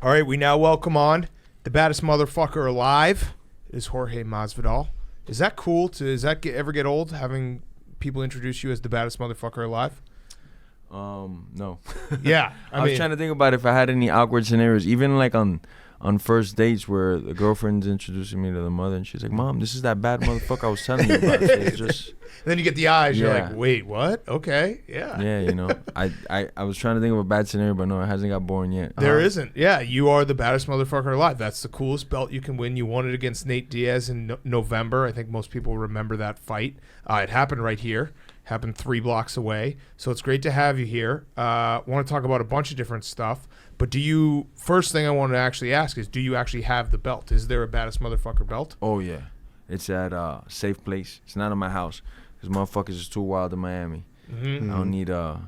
All right, we now welcome on the baddest motherfucker alive is Jorge Masvidal. Is that cool? Does that ever get old, having people introduce you as the baddest motherfucker alive? No. Yeah. I was trying to think about if I had any awkward scenarios, even like on first dates where the girlfriend's introducing me to the mother and she's like, Mom, this is that bad motherfucker I was telling you about. So it's just... Then you get the eyes. You're Yeah. like, wait, what? Okay, yeah. Yeah, you know. I was trying to think of a bad scenario, but no, it hasn't got boring yet. There isn't. Yeah, you are the baddest motherfucker alive. That's the coolest belt you can win. You won it against Nate Diaz in November. I think most people remember that fight. It happened right here. Happened 3 blocks away. So it's great to have you here. Want to talk about a bunch of different stuff. But first thing I want to actually ask is, do you actually have the belt? Is there a baddest motherfucker belt? Oh, yeah. It's at a safe place. It's not in my house because motherfuckers is too wild in Miami. Mm-hmm. I don't need a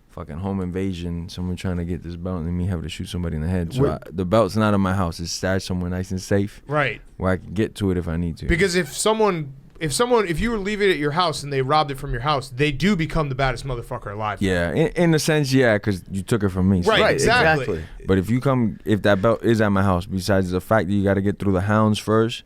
fucking home invasion, someone trying to get this belt and me having to shoot somebody in the head. So the belt's not in my house. It's stashed somewhere nice and safe. Right. Where I can get to it if I need to. Because if you were leaving it at your house and they robbed it from your house, they do become the baddest motherfucker alive. Yeah, in a sense, yeah, because you took it from me. So. Right, exactly. But if that belt is at my house, besides the fact that you got to get through the hounds first,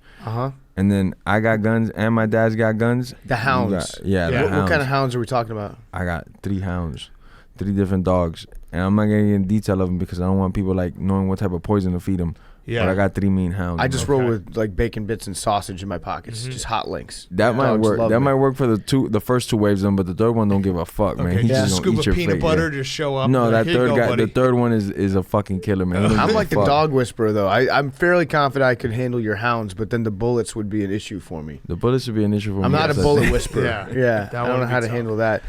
and then I got guns and my dad's got guns. The hounds. The hounds. What kind of hounds are we talking about? I got 3 hounds, 3 different dogs, and I'm not getting in detail of them because I don't want people like knowing what type of poison to feed them. Yeah, but I got 3 mean hounds. I just roll with like bacon bits and sausage in my pockets, just hot links. That might work. That might work for the first 2 waves, but the third one don't give a fuck, man. He's just scoop of peanut butter to show up. No, that third guy, the third one is a fucking killer, man. I'm like the dog whisperer though. I'm fairly confident I could handle your hounds, but then the bullets would be an issue for me. The bullets would be an issue for me. I'm not a bullet whisperer. Yeah. I don't know how to handle that.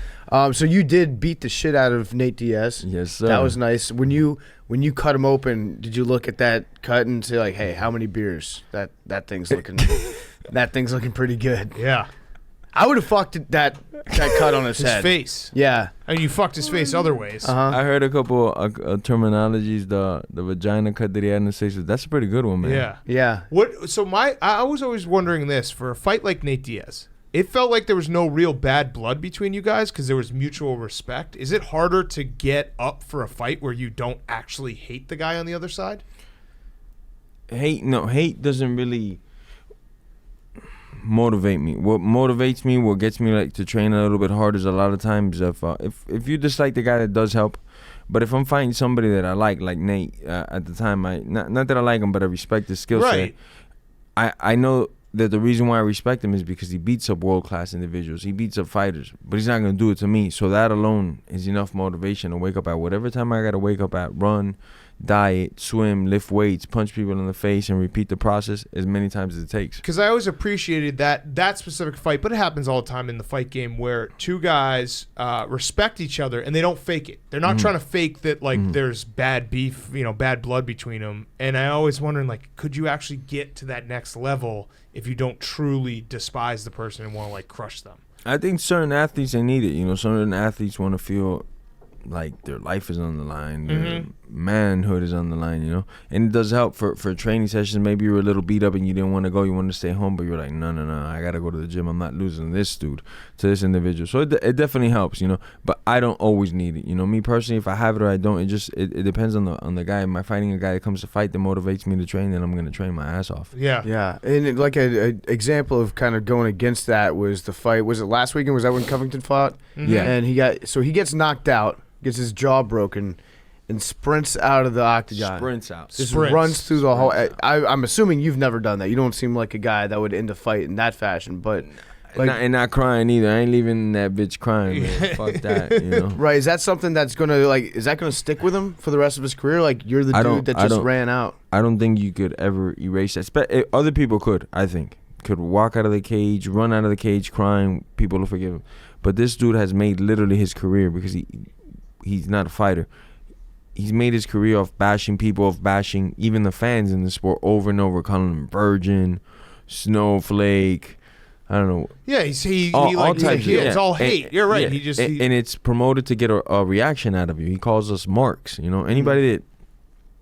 So you did beat the shit out of Nate Diaz. Yes, sir. That was nice. When you cut him open, did you look at that cut and say like, "Hey, how many beers? That thing's looking that thing's looking pretty good." Yeah. I would have fucked that cut on his head. His face. Yeah. I mean, you fucked his face other ways. I heard a couple terminologies. The vagina cut that he had in his face. That's a pretty good one, man. Yeah. Yeah. I was always wondering this, for a fight like Nate Diaz, it felt like there was no real bad blood between you guys because there was mutual respect. Is it harder to get up for a fight where you don't actually hate the guy on the other side? Hate doesn't really motivate me. What motivates me, what gets me like to train a little bit harder is a lot of times if you dislike the guy, that does help. But if I'm fighting somebody that I like Nate, at the time, not that I like him, but I respect his skill set. I know that the reason why I respect him is because he beats up world-class individuals. He beats up fighters, but he's not going to do it to me. So that alone is enough motivation to wake up at whatever time I got to wake up at, run, diet, swim, lift weights, punch people in the face, and repeat the process as many times as it takes. Because I always appreciated that specific fight, but it happens all the time in the fight game where 2 guys respect each other and they don't fake it. They're not trying to fake that there's bad beef, bad blood between them. And I always wondering, could you actually get to that next level if you don't truly despise the person and want to crush them? I think certain athletes, they need it. Certain athletes want to feel like their life is on the line, their manhood is on the line, and it does help for training sessions. Maybe you were a little beat up and you didn't want to go, you wanted to stay home, but you're like, no, I gotta go to the gym. I'm not losing this dude to this individual. So it definitely helps, but I don't always need it. Me personally, if I have it or I don't, it depends on the guy. Am I fighting a guy that comes to fight that motivates me to train, then I'm gonna train my ass off. Yeah. And an example of kind of going against that was the fight. Was it last weekend? Was that when Covington fought? Yeah. And he gets knocked out, gets his jaw broken, and sprints out of the octagon. Just runs through the whole. I'm assuming you've never done that. You don't seem like a guy that would end a fight in that fashion, but not crying either. I ain't leaving that bitch crying, man. Fuck that, Right? Is that something that's gonna is that gonna stick with him for the rest of his career? You're the dude that just ran out. I don't think you could ever erase that. Other people could. I think could walk out of the cage, run out of the cage crying. People will forgive him. But this dude has made literally his career because he's not a fighter. He's made his career off bashing people, off bashing even the fans in the sport over and over, calling him virgin, snowflake. I don't know. Yeah, it's all hate. You're right. Yeah. And it's promoted to get a reaction out of you. He calls us marks. Anybody that,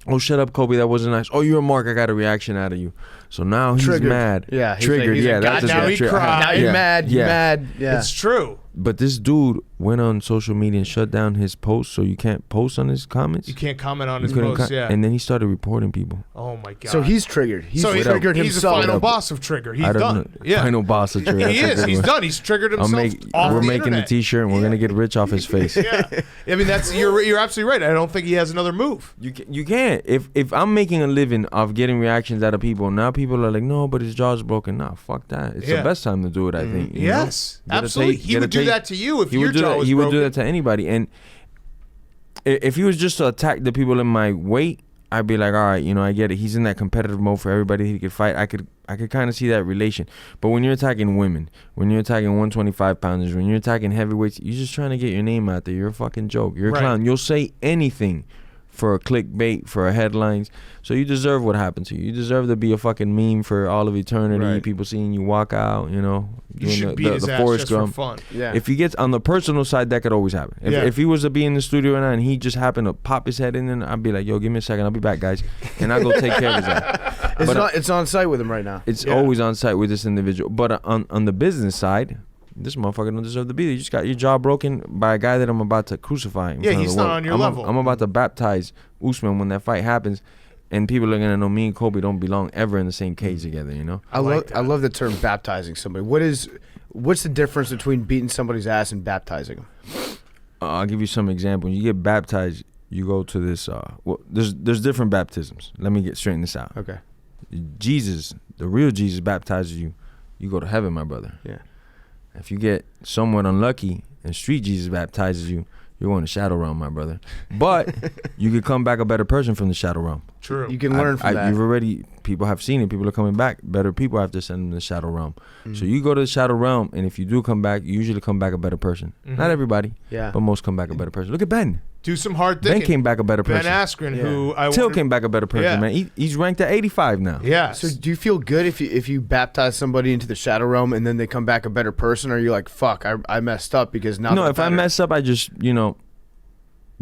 oh, shut up, Kobe, that wasn't nice. Oh, you're a mark. I got a reaction out of you. So now he's mad. Yeah, triggered. Now he cried. Now he's mad. Yeah, it's true. But this dude went on social media and shut down his posts, so you can't post on his comments. You can't comment on his posts, yeah. And then he started reporting people. Oh my god! So he's triggered. He's triggered he's himself. He's the final boss of Trigger. He's done. Yeah, final boss of Trigger. He is. He's done. He's triggered himself. We're making a T-shirt and we're gonna get rich off his face. Yeah, I mean you're absolutely right. I don't think he has another move. You can't. If I'm making a living off getting reactions out of people, now people are like, no, but his jaw's broken. Nah, fuck that. It's the best time to do it. I think. Yes, absolutely. He would do that to you if your jaw was broken. He would do that to anybody. And if he was just to attack the people in my weight, I'd be like, all right, I get it. He's in that competitive mode for everybody he could fight. I could kind of see that relation. But when you're attacking women, when you're attacking 125 pounders, when you're attacking heavyweights, you're just trying to get your name out there. You're a fucking joke. You're a clown. You'll say anything for a clickbait, for a headlines. So you deserve what happened to you. You deserve to be a fucking meme for all of eternity. Right. People seeing you walk out, You should beat his ass just for fun. Yeah. If he gets on the personal side, that could always happen. If he was to be in the studio right now and he just happened to pop his head in, then I'd be like, yo, give me a second. I'll be back, guys. And I'll go take care of his ass. It's on site with him right now. It's always on site with this individual. But on the business side, this motherfucker don't deserve to be there. You just got your jaw broken by a guy that I'm about to crucify. Yeah, he's not on your level. I'm about to baptize Usman when that fight happens, and people are gonna know me and Kobe don't belong ever in the same cage together. I love the term baptizing somebody. What's the difference between beating somebody's ass and baptizing them? I'll give you some example. When you get baptized, you go to this. There's different baptisms. Let me straighten this out. Okay. Jesus, the real Jesus, baptizes you. You go to heaven, my brother. Yeah. If you get somewhat unlucky and street Jesus baptizes you, you're going to shadow realm, my brother. But you could come back a better person from the shadow realm. True. You can learn from that. People have seen it. People are coming back. Better people have to send them to the shadow realm. So you go to the shadow realm, and if you do come back, you usually come back a better person. Not everybody, but most come back a better person. Look at Ben. Do some hard thinking. Ben came back a better person. Ben Askren, who Till came back a better person, man. He's ranked at 85 now. Yeah. So do you feel good if you baptize somebody into the shadow realm and then they come back a better person, or are you like, fuck, I messed up because now? No, if I mess up, I just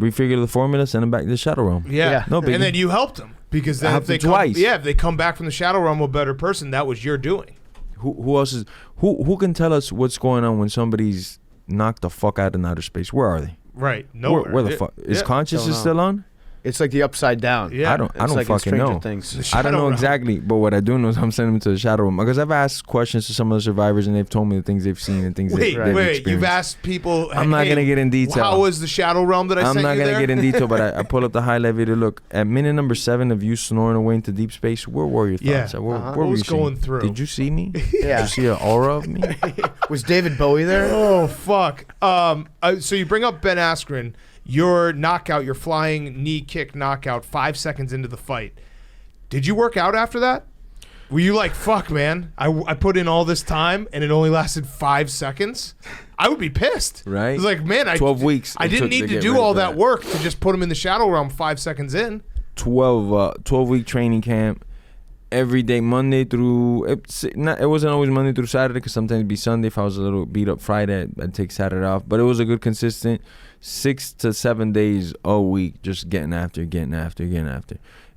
refigure the formula, send them back to the shadow realm. Yeah. No biggie. And then you helped them because then if they come back from the shadow realm a better person, that was your doing. Who else is who can tell us what's going on when somebody's knocked the fuck out in outer space? Where are they? Right. Nowhere. Where the fuck is consciousness still on? It's like the upside down. Yeah. I don't like fucking know. I don't know exactly, but what I do know is I'm sending them to the shadow room because I've asked questions to some of the survivors and they've told me the things they've seen and things they've experienced. You've asked people. I'm not gonna get in detail. How was the shadow realm that I sent you I'm not gonna there? get in detail, but I pull up the highlight video. Look at minute number 7 of you snoring away into deep space. Where were your thoughts? Yeah. What was you going through? Did you see me? Yeah. Did you see an aura of me? Was David Bowie there? Oh fuck. So you bring up Ben Askren. Your knockout, your flying knee kick knockout 5 seconds into the fight. Did you work out after that? Were you like, fuck, man, I put in all this time and it only lasted 5 seconds? I would be pissed. Right. It was like, man, 12 weeks. I didn't need to do all that work to just put him in the shadow realm 5 seconds in. 12-week training camp. Every day, Monday through it wasn't always Monday through Saturday because sometimes it'd be Sunday. If I was a little beat up Friday, I'd take Saturday off. But it was a good consistent 6 to 7 days a week, just getting after.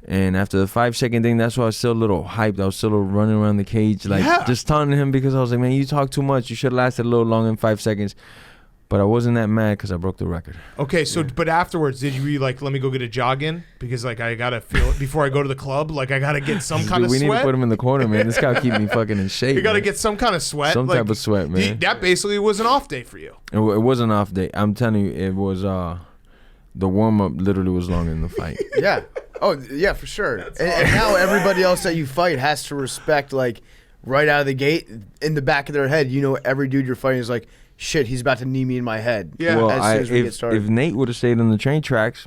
And after the 5 second thing, that's why I was still a little hyped. I was still running around the cage, just taunting him because I was like, man, you talk too much. You should have lasted a little longer than 5 seconds. But I wasn't that mad because I broke the record. Okay, so but afterwards, did you really let me go get a jog in? Because I gotta feel it before I go to the club. I gotta get some kind of sweat. We need to put him in the corner, man. This guy keep me fucking in shape. You gotta get some kind of sweat. Some type of sweat, man. That basically was an off day for you. It was an off day. I'm telling you, it was the warm up literally was longer than the fight. Yeah. Oh yeah, for sure. And now everybody else that you fight has to respect right out of the gate in the back of their head. Every dude you're fighting is like, shit, he's about to knee me in my head. Yeah. Well, as soon as we get started. If Nate would have stayed on the train tracks,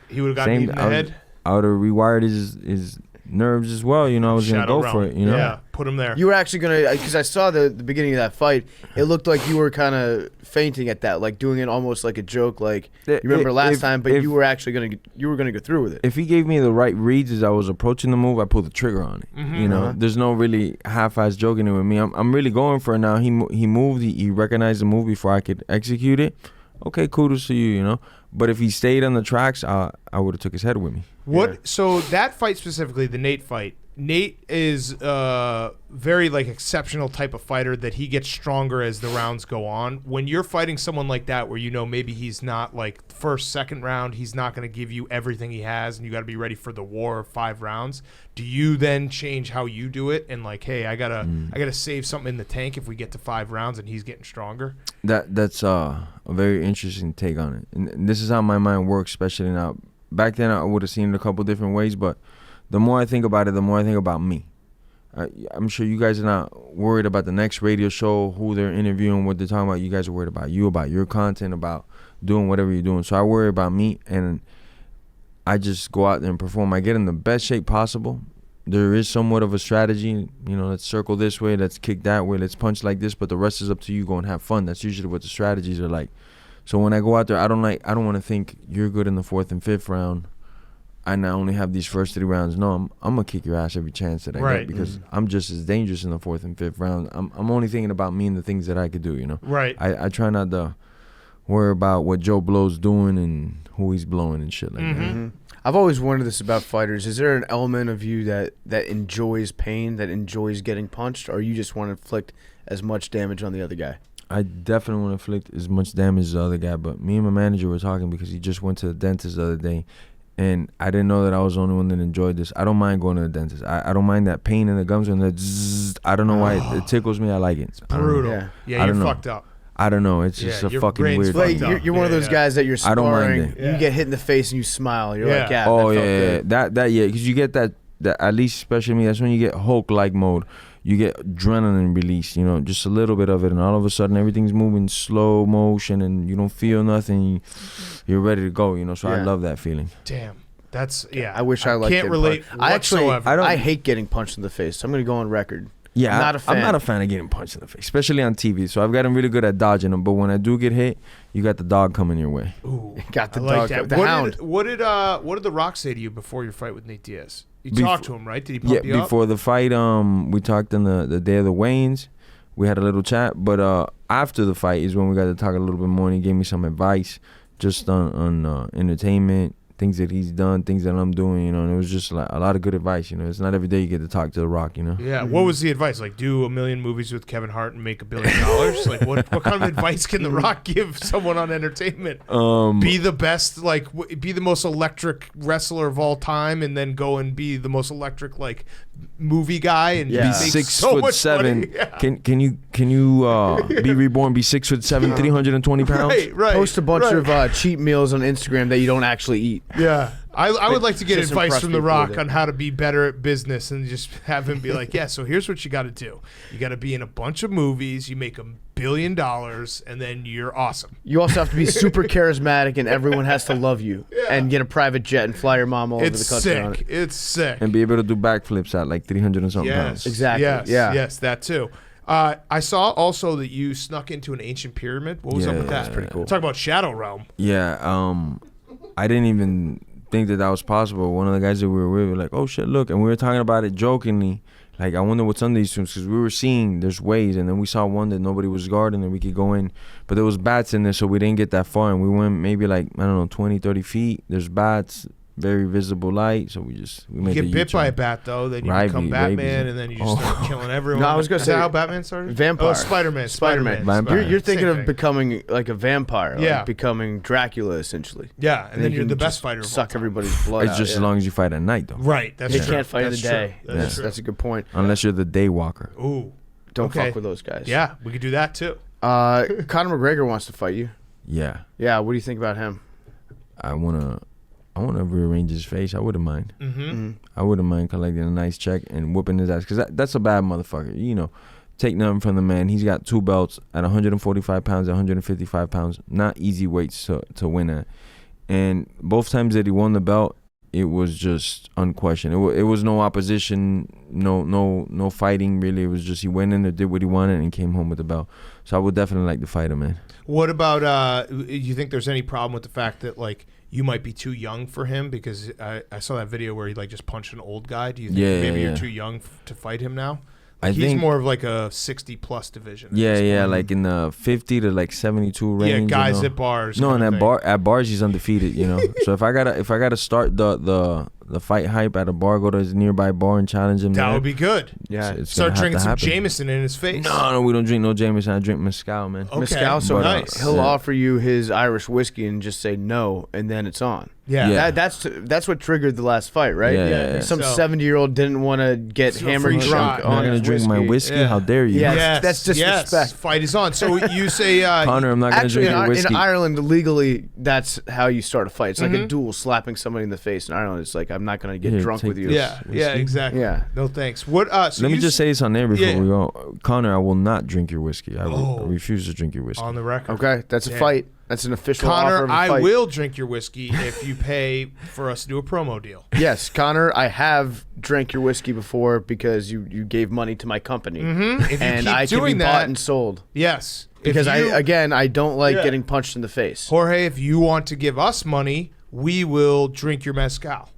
he would have got kneed in the head. I would have rewired his nerves as well. I was going to go for it. Yeah, put him there. You were actually going to, because I saw the beginning of that fight, it looked like you were kind of fainting at that, doing it almost like a joke. You remember last time, but you were actually going to go through with it. If he gave me the right reads as I was approaching the move, I pulled the trigger on it. Mm-hmm. There's no really half-ass joking it with me. I'm really going for it now. He moved. He recognized the move before I could execute it. Okay, kudos to you, But if he stayed on the tracks, I would have took his head with me. So that fight specifically, the Nate fight, Nate is very like exceptional type of fighter that he gets stronger as the rounds go on. When you're fighting someone like that, where you know maybe he's not like first, second round, he's not going to give you everything he has, and you got to be ready for the war of 5 rounds. Do you then change how you do it and like, hey, I gotta save something in the tank if we get to 5 rounds and he's getting stronger? That's a very interesting take on it, and this is how my mind works, especially now. Back then, I would have seen it a couple different ways, but the more I think about it, the more I think about me. I'm sure you guys are not worried about the next radio show, who they're interviewing, what they're talking about. You guys are worried about you, about your content, about doing whatever you're doing. So I worry about me, and I just go out there and perform. I get in the best shape possible. There is somewhat of a strategy. Let's circle this way, let's kick that way, let's punch like this, but the rest is up to you. Go and have fun. That's usually what the strategies are like. So when I go out there, I don't want to think you're good in the 4th and 5th round. I only have these first 3 rounds. No, I'm gonna kick your ass every chance that I get, because I'm just as dangerous in the 4th and 5th round. I'm only thinking about me and the things that I could do. Right. I try not to worry about what Joe Blow's doing and who he's blowing and shit like that. Mm-hmm. I've always wondered this about fighters. Is there an element of you that enjoys pain, that enjoys getting punched, or you just want to inflict as much damage on the other guy? I definitely want to inflict as much damage as the other guy, but me and my manager were talking because he just went to the dentist the other day. And I didn't know that I was the only one that enjoyed this. I don't mind going to the dentist. I don't mind that pain in the gums and the zzz. I don't know why it tickles me. I like it. It's brutal. Yeah, you're fucked up. I don't know. It's just a fucking weird thing. Like, you're one of those guys that you're sparring. I don't mind it. You get hit in the face and you smile. You're like, yeah. Oh, yeah. That because you get that, at least especially me, that's when you get Hulk-like mode. You get adrenaline release, just a little bit of it, and all of a sudden everything's moving slow motion and you don't feel nothing. You're ready to go, so I love that feeling. Damn. That's, I wish I liked it. Can't relate whatsoever. I hate getting punched in the face, so I'm going to go on record. Yeah, I'm not a fan of getting punched in the face, especially on TV. So I've gotten really good at dodging them, but when I do get hit, you got the dog coming your way. Ooh, got the dog, the hound. What did The Rock say to you before your fight with Nate Diaz? You talked to him, right? Did he pump you up? Before the fight, we talked on the day of the weigh-ins. We had a little chat, but after the fight is when we got to talk a little bit more, and he gave me some advice just on entertainment, things that he's done, things that I'm doing, and it was just like a lot of good advice. It's not every day you get to talk to The Rock, Yeah. Mm-hmm. What was the advice? Like, do 1 million movies with Kevin Hart and make $1 billion? Like, what kind of advice can The Rock give someone on entertainment? Be the best, be the most electric wrestler of all time, and then go and be the most electric movie guy and be 6'7". Yeah. Can you be reborn? Be 6'7", 320 pounds. Right. Post a bunch of cheat meals on Instagram that you don't actually eat. Yeah. I would like to get advice from The Rock on how to be better at business, and just have him be like, yeah, so here's what you got to do. You got to be in a bunch of movies, you make $1 billion, and then you're awesome. You also have to be super charismatic, and everyone has to love you, and get a private jet and fly your mom all over the country on it. It's sick. And be able to do backflips at like 300 and something pounds. Exactly. Yes, that too. I saw also that you snuck into an ancient pyramid. What was up with that? That's pretty cool. Talk about Shadow Realm. Yeah, I didn't even think that was possible. One of the guys that we were with were like, oh shit, look, and we were talking about it jokingly, like, I wonder what's under these tombs, because we were seeing there's ways, and then we saw one that nobody was guarding and we could go in, but there was bats in there, so we didn't get that far, and we went maybe 20, 30 feet. There's bats, very visible light, so we made you get bit by a bat though, then you become Batman, and then you just start killing everyone. No, I was gonna say how Batman started. Vampire. Oh, Spider-Man. You're thinking of becoming like a vampire, like becoming Dracula essentially. Yeah, and then you're the best fighter. Suck everybody's blood. It's just as long as you fight at night though. Right, that's true. You can't fight in the day. That's a good point. Unless you're the day walker. Ooh, don't fuck with those guys. Yeah, we could do that too. Conor McGregor wants to fight you. Yeah. Yeah. What do you think about him? I wanna rearrange his face. I wouldn't mind. Mm-hmm. I wouldn't mind collecting a nice check and whooping his ass, because that's a bad motherfucker. Take nothing from the man. He's got 2 belts at 145 pounds, 155 pounds. Not easy weights to win at. And both times that he won the belt, it was just unquestioned. It was no opposition, no fighting really. It was just he went in there, did what he wanted, and came home with the belt. So I would definitely like to fight him, man. What about you think there's any problem with the fact that you might be too young for him? Because I saw that video where he just punched an old guy. Do you think maybe you're too young to fight him now? He's more of like a 60+ division. Yeah, like in the 50 to 72 range. Yeah, guys at bars. No, and at bars he's undefeated. So if I gotta start the the fight hype at a bar, go to his nearby bar and challenge him. That would be good. Yeah. It's Start drinking some happen. Jameson in his face. No, we don't drink no Jameson. I drink Mezcal, man. Okay. Mezcal, so Nice. he'll offer you his Irish whiskey and just say no, and then it's on. Yeah. Yeah. That's what triggered the last fight, right? Yeah. Some So- 70-year-old didn't want to get So hammered free drunk shot. I'm not on gonna his drink my whiskey. Yeah. How dare you? Yeah. Yes, that's disrespect. Yes. Fight is on. So you say, Connor, I'm not gonna Actually, drink your in whiskey. Ireland, legally, that's how you start a fight. It's like Mm-hmm. a duel, slapping somebody in the face. In Ireland, it's like, I'm not going to get Here, drunk take with you. this. yeah, exactly. Yeah. No thanks. What? So Let me you just say this on there before Yeah. we go. Connor, I will not drink your whiskey. I will Oh. refuse to drink your whiskey. on the record. Okay, that's a Yeah. fight. That's an official offer Connor, of a I fight. will drink your whiskey if you pay for us to do a promo deal. Yes, Connor, I have drank your whiskey before because you gave money to my company. If you And keep I can be doing bought that, and sold. yes. If Because you- I don't like Yeah. getting punched in the face. Jorge, if you want to give us money, we will drink your mezcal.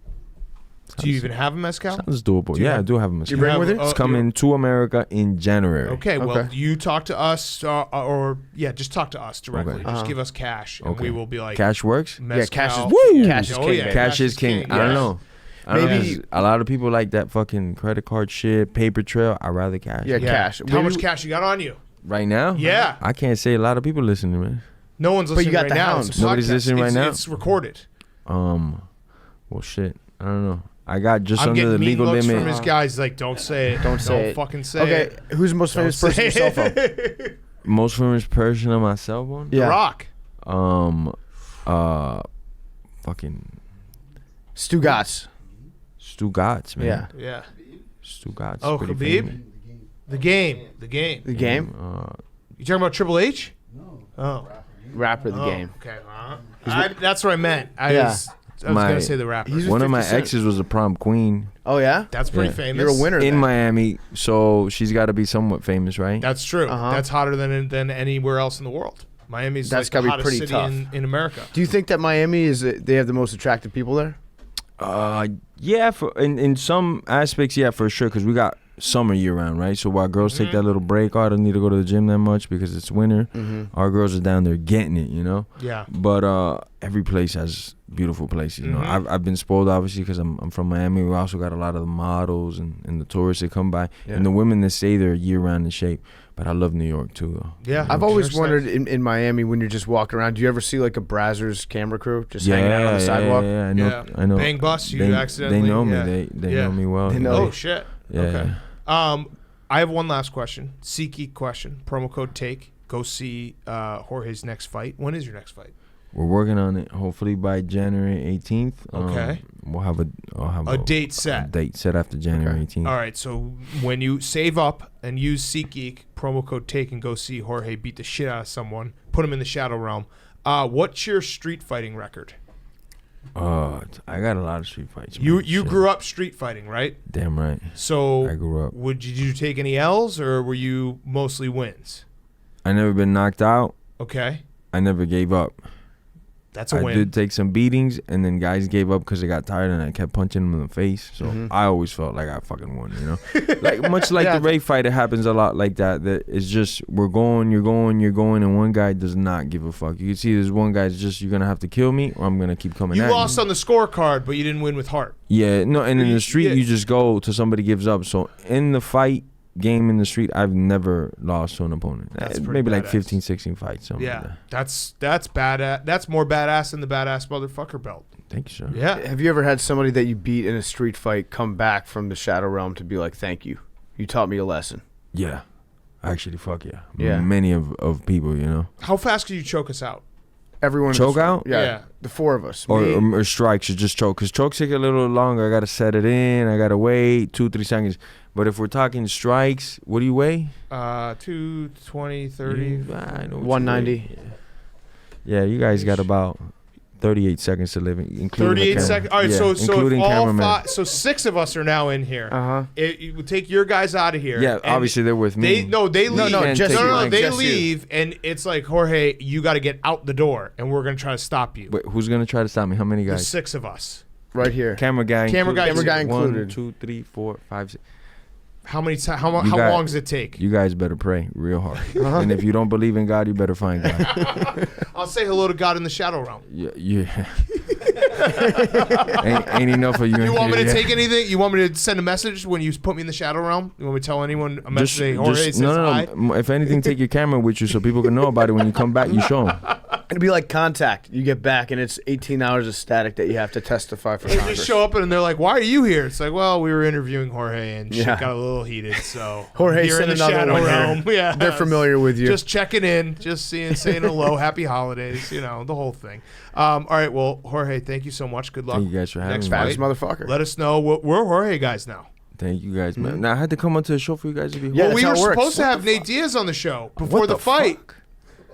Do you even have a mezcal? Sounds doable. you Yeah, have- I do have a mezcal. bring with you? It's coming to America in January. Okay, well, Okay. you talk to us, just talk to us directly. Okay. Just give us cash, and Okay. we will be like, Cash works. mezcal. cash is- Woo! cash is Oh, king, yeah, baby. Cash is king. I don't yes. know. I don't know, Maybe- 'cause a lot of people like that fucking credit card shit, paper trail. I'd rather cash. Yeah, Yeah. cash. How Maybe- much cash you got on you? Right now? Yeah. I can't say a lot of people listening, man. No one's But listening you got right the now. hounds. It's a Nobody's podcast. listening right It's- now? It's recorded. Well, shit. I don't know. I got just I'm under getting the mean legal looks limit. from his guys. Like, don't say it. Don't say it. fucking say Okay, it. who's the most Don't famous person on your say cell phone? it. Most famous person on my cell phone? Yeah. The Rock. Fucking Stu Gatz. Stu Gatz, man. Yeah. Yeah. Stu Gatz. Oh, pretty Khabib? famous. The game. The game. The game? You talking about Triple H? No. Oh. Rapper, the Oh, game. Okay. That's what I meant. I Yeah. was gonna say the rapper. He's One of my 50 Cent. exes was a prom queen Oh, yeah? That's pretty Yeah. famous. You're a winner. in then. Miami, so she's got to be somewhat famous, right? That's true. Uh-huh. That's hotter than anywhere else in the world. Miami's That's like gotta the be hottest pretty city tough. in America. Do you think that Miami they have the most attractive people there? Yeah, in some aspects, yeah, for sure, because we got summer year round, right? So while girls take that little break, I don't need to go to the gym that much because it's winter. Our girls are down there getting it, you know. Yeah. But every place has beautiful places. You know, I've been spoiled obviously because I'm from Miami. We also got a lot of the models and the tourists that come by, and the women that stay there year round in shape. But I love New York too, though. Yeah. I've always Sure wondered stuff. in Miami when you're just walking around, do you ever see like a Brazzers camera crew just hanging out on the sidewalk? Yeah, I know. Yeah. I know. Bang bus, you accidentally. They know me. yeah. They Yeah. know me well. They know Oh you. shit. Yeah. Okay. I have one last question. SeatGeek question. Promo code TAKE. Go see Jorge's next fight. When is your next fight? We're working on it. Hopefully by January 18th. Okay. I'll have A date set. A date set after January 18th. All right. So when you save up and use SeatGeek, promo code TAKE, and go see Jorge beat the shit out of someone, put him in the Shadow Realm. What's your street fighting record? I got a lot of street fights. You man. Shit. grew up street fighting, right? Damn right. So I grew up. did you take any L's or were you mostly wins? I never been knocked out. Okay. I never gave up. That's a I win. did take some beatings, and then guys gave up because they got tired, and I kept punching them in the face. So I always felt like I fucking won, you know? Like much like the Ray fight, it happens a lot like that. That it's just you're going, and one guy does not give a fuck. You can see there's one guy's just, you're gonna have to kill me, or I'm gonna keep coming You at lost you. on the scorecard, but you didn't win with heart. Yeah, no, and in the street Yeah. you just go till somebody gives up. So in the fight game in the street, I've never lost to an opponent. That's pretty maybe like badass. 15, 16 fights. Something like Yeah, that. that's badass. That's more badass than the badass motherfucker belt. Thank you, sir. Yeah. Have you ever had somebody that you beat in a street fight come back from the Shadow Realm to be like, thank you. You taught me a lesson. Yeah. Actually, fuck yeah. Yeah. Many of people, you know. How fast can you choke us out? Everyone Choke out? Yeah, Yeah. the four of us. Or, Me, or strikes or just choke. Because chokes take a little longer. I got to set it in. I got to wait 2-3 seconds. But if we're talking strikes, what do you weigh? 220, 30. I know what you 190. weigh. Yeah, you guys got about 38 seconds to live, including the 38 camera. seconds. All right, Yeah, so if including all cameraman. five, so 6 of us are now in here. Uh-huh. It would take your guys out of here. Yeah, and obviously they're with me. They leave. no, just no, you. no, they Just you. leave, and it's like, Jorge, you got to get out the door, and we're gonna try to stop you. Wait, who's going to try to stop me? How many There's guys? 6 of us. Right here. Camera guy. Camera guy included. 1, 2, 3, 4, 5, 6. How many? How You got- long does it take? You guys better pray real hard. And if you don't believe in God, you better find God. I'll say hello to God in the Shadow Realm. Yeah. ain't enough for you. You want me to take anything? You want me to send a message when you put me in the shadow realm? You want me to tell anyone a message saying Jorge says hi? No. If anything, take your camera with you so people can know about it. When you come back, you show them. It'd be like Contact. You get back and it's 18 hours of static that you have to testify for They Congress. just show up and they're like, "Why are you here?" It's like, "Well, we were interviewing Jorge and shit got a little heated, so Jorge you're in sent the another shadow one realm." here. Yeah, They're familiar with you. Just checking in, just saying hello, happy holidays, you know, the whole thing. All right, well, Jorge, thank you so much. Good luck. Thank you guys for having Next me. fight. Baddest motherfucker. Let us know. We're Jorge guys now. Thank you guys, man. Now I had to come onto the show for you guys to be. Yeah, Well, we were that's how it works. supposed to What have the Nate Diaz on the show before What the the fight, fuck?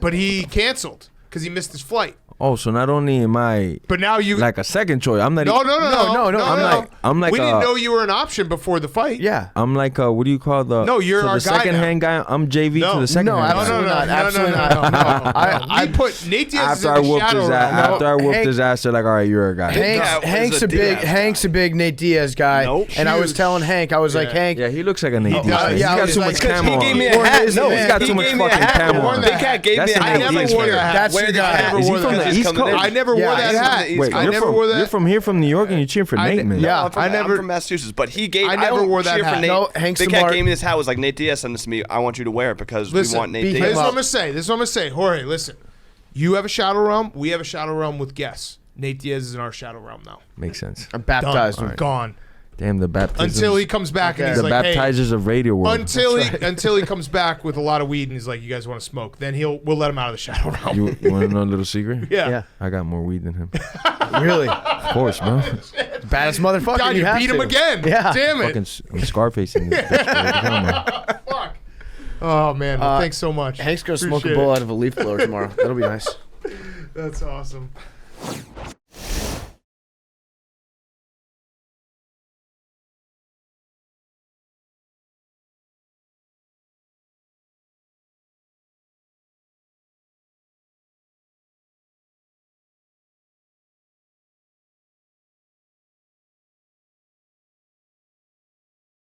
but he canceled because he missed his flight. Oh, so not only am I But now you like a second choice, I'm not. no. I'm like we didn't know you were an option before the fight. Yeah. I'm like what do you call the? No, you're so our the guy second hand guy. I'm JV No. to the second No, hand. absolutely guy. not. Absolutely not. No. I We put Nate Diaz After I in the whooped shadow his realm. ass, after I whooped Hank- his ass, they're like, all right, you're a guy. Hank's a big Nate Diaz guy. Nope. And I was Huge. telling Hank, I was like, Hank, Yeah, he looks like a Nate. Diaz. does. He's Yeah, I got was too like, much 'cause camo he on. gave me a Or hat. his No, man. He's got he too much gave me a fucking hat. camo Worn on. that Big Cat gave That's me a a hat. Nate I never Diaz wore shirt. that hat. That's your guy. I never Is he wore from that the hat. East Coast? I never wore Yeah, that he's from hat. the East Wait, Coast. you're from here, from New York, and you cheer for Nate, man. Yeah. I'm never- from Massachusetts, but he gave. I never don't wore that cheer for hat. Nate. No, Hank Big Smart. Cat gave me this hat. Was like, Nate Diaz sent this to me. I want you to wear it because Listen, we want Nate beat This him is Diaz. what up. I'm gonna say. This is what I'm gonna say. Jorge, listen. You have a shadow realm. We have a shadow realm with guests. Nate Diaz is in our shadow realm now. Makes sense. I'm baptized Done. him. Gone. Damn, the baptizes. Until he comes back and he's the like, hey. baptizers of radio world. Until he comes back with a lot of weed and he's like, you guys want to smoke? Then we'll let him out of the shadow realm. You want to know a little secret? Yeah. Yeah. I got more weed than him. Really? Of course, bro. Baddest motherfucker. God, you have beat him to. again. Yeah. Damn it. Fucking, I'm Scarfacing this bitch. Fuck. Oh man. Well, thanks so much. Hank's gonna smoke a Appreciate bowl it. out of a leaf blower tomorrow. That'll be nice. That's awesome.